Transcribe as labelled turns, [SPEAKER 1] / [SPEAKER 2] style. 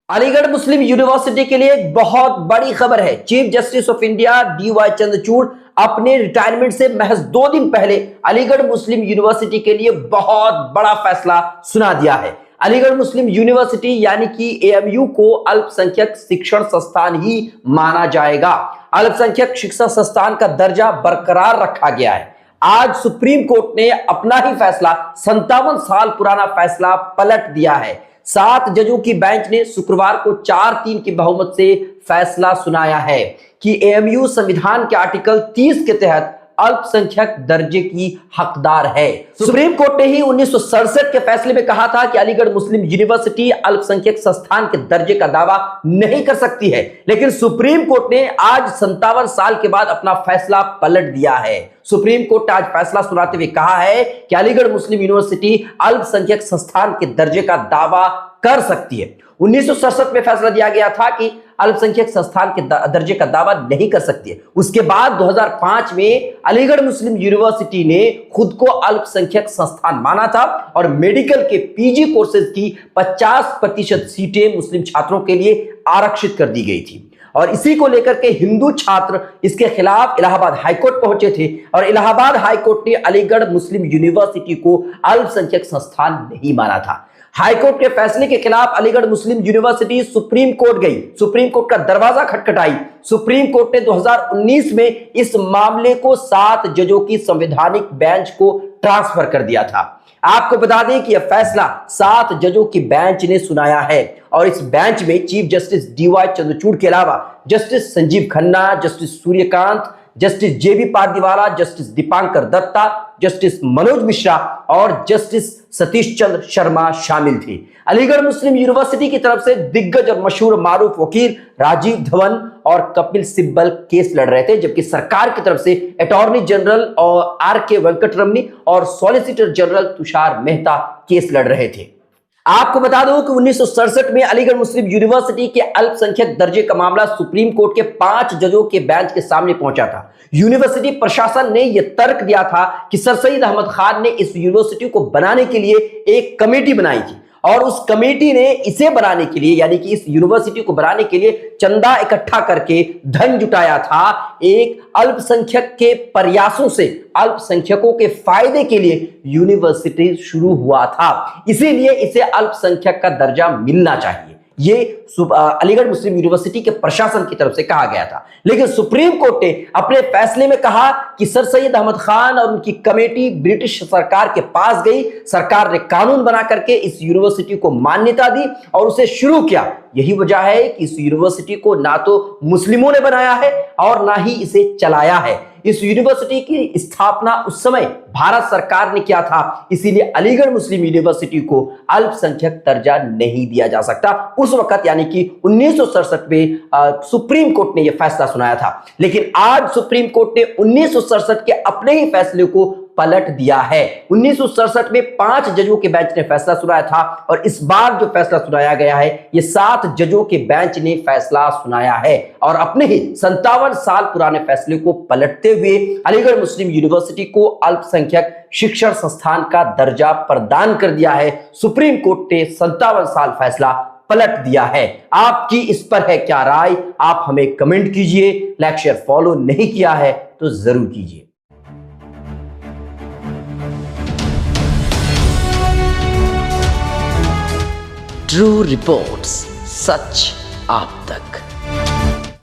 [SPEAKER 1] अलीगढ़ मुस्लिम university के लिए एक बहुत बड़ी खबर है। Chief justice of India DY Chandrachud अपने रिटायरमेंट से महज 2 दिन पहले अलीगढ़ मुस्लिम यूनिवर्सिटी के लिए बहुत बड़ा फैसला सुना दिया है। अलीगढ़ मुस्लिम यूनिवर्सिटी यानी कि AMU को अल्पसंख्यक शिक्षण संस्थान ही माना जाएगा। अल्पसंख्यक शिक्षण संस्थान का दर्जा बरकरार रखा गया है। आज सुप्रीम कोर्ट ने अपना ही फैसला 57 साल पुराना फैसला पलट दिया है। 7 जजों की बेंच ने शुक्रवार को 4-3 की बहुमत से फैसला सुनाया है कि AMU संविधान के आर्टिकल 30 के तहत अल्पसंख्यक दर्जे की हकदार है। सुप्रीम कोर्ट ने ही 1967 के फैसले में कहा था कि अलीगढ़ मुस्लिम यूनिवर्सिटी अल्पसंख्यक संस्थान के दर्जे का दावा नहीं कर सकती है, लेकिन सुप्रीम कोर्ट ने आज 57 साल के बाद अपना फैसला पलट दिया है। सुप्रीम कोर्ट ने आज फैसला सुनाते हुए कहा है कि अलीगढ़ मुस्लिम यूनिवर्सिटी अल्पसंख्यक संस्थान के दर्जे का दावा कर सकती है। 1967 में फैसला दिया गया था कि अल्पसंख्यक संस्थान के दर्जे का दावा नहीं कर सकती है। उसके बाद 2005 में अलीगढ़ मुस्लिम यूनिवर्सिटी ने खुद को अल्पसंख्यक संस्थान माना था और मेडिकल के PG कोर्सेज की 50% सीटें मुस्लिम छात्रों के लिए आरक्षित कर दी गई थी और इसी को लेकर के हिंदू छात्र इसके खिलाफ इलाहाबाद हाईकोर्ट पहुंचे थे और इलाहाबाद हाईकोर्ट ने अलीगढ़ मुस्लिम यूनिवर्सिटी को अल्पसंख्यक संस्थान नहीं माना था। हाईकोर्ट के फैसले के खिलाफ अलीगढ़ मुस्लिम यूनिवर्सिटी सुप्रीम कोर्ट गई, सुप्रीम कोर्ट का दरवाजा खटखटाई। सुप्रीम कोर्ट ने 2019 में इस मामले को 7 जजों की संवैधानिक बेंच को ट्रांसफर कर दिया था। आपको बता दें कि यह फैसला 7 जजों की बेंच ने सुनाया है और इस बेंच में चीफ जस्टिस DY चंद्रचूड़ के अलावा justice Sanjiv Khanna, justice Suryakant, justice JB Pardiwala, justice Dipankar Datta, justice Manoj Mishra और जस्टिस सतीश चंद्र शर्मा शामिल थे। अलीगढ़ मुस्लिम यूनिवर्सिटी की तरफ से दिग्गज और मशहूर मारूफ वकील राजीव धवन और कपिल सिब्बल केस लड़ रहे थे, जबकि सरकार की तरफ से अटॉर्नी जनरल और RK वेंकटरमणी और solicitor general Tushar Mehta case लड़ रहे थे। आपको बता दूं कि 1967 में अलीगढ़ मुस्लिम यूनिवर्सिटी के अल्पसंख्यक दर्जे का मामला सुप्रीम कोर्ट के 5 जजों के बेंच के सामने पहुंचा था। यूनिवर्सिटी प्रशासन ने यह तर्क दिया था कि सर सईद अहमद खान ने इस यूनिवर्सिटी को बनाने के लिए एक कमेटी बनाई थी और उस कमेटी ने इसे बनाने के लिए यानी कि इस यूनिवर्सिटी को बनाने के लिए चंदा इकट्ठा करके धन जुटाया था। एक अल्पसंख्यक के प्रयासों से अल्पसंख्यकों के फायदे के लिए यूनिवर्सिटी शुरू हुआ था, इसीलिए इसे अल्पसंख्यक का दर्जा मिलना चाहिए। ये अलीगढ़ मुस्लिम यूनिवर्सिटी के प्रशासन की तरफ से कहा गया था, लेकिन सुप्रीम कोर्ट ने अपने फैसले में कहा कि सर सईद अहमद खान और उनकी कमेटी ब्रिटिश सरकार के पास गई। सरकार ने कानून बना करके इस यूनिवर्सिटी को मान्यता दी और उसे शुरू किया। यही वजह है कि इस यूनिवर्सिटी को ना तो मुस्लिमों ने बनाया है और ना ही इसे चलाया है। इस यूनिवर्सिटी की स्थापना उस समय भारत सरकार ने किया था, इसीलिए अलीगढ़ मुस्लिम यूनिवर्सिटी को अल्पसंख्यक दर्जा नहीं दिया जा सकता। उस वक्त यानी कि 1967 में सुप्रीम कोर्ट ने यह फैसला सुनाया था, लेकिन आज सुप्रीम कोर्ट ने 1967 के अपने ही फैसले को पलट दिया है। 1967 में 5 जजों के बेंच ने फैसला सुनाया था और इस बार जो फैसला सुनाया गया है ये 7 जजों के बेंच ने फैसला सुनाया है और अपने ही 57 साल पुराने फैसले को पलटते हुए अलीगढ़ मुस्लिम यूनिवर्सिटी को अल्पसंख्यक शिक्षण संस्थान का दर्जा प्रदान कर दिया है। सुप्रीम कोर्ट ने 57 साल फैसला पलट दिया है। आपकी इस पर है क्या राय? आप हमें कमेंट कीजिए। लाइक शेयर फॉलो नहीं किया है तो जरूर कीजिए।
[SPEAKER 2] ट्रू रिपोर्ट्स, सच आप तक।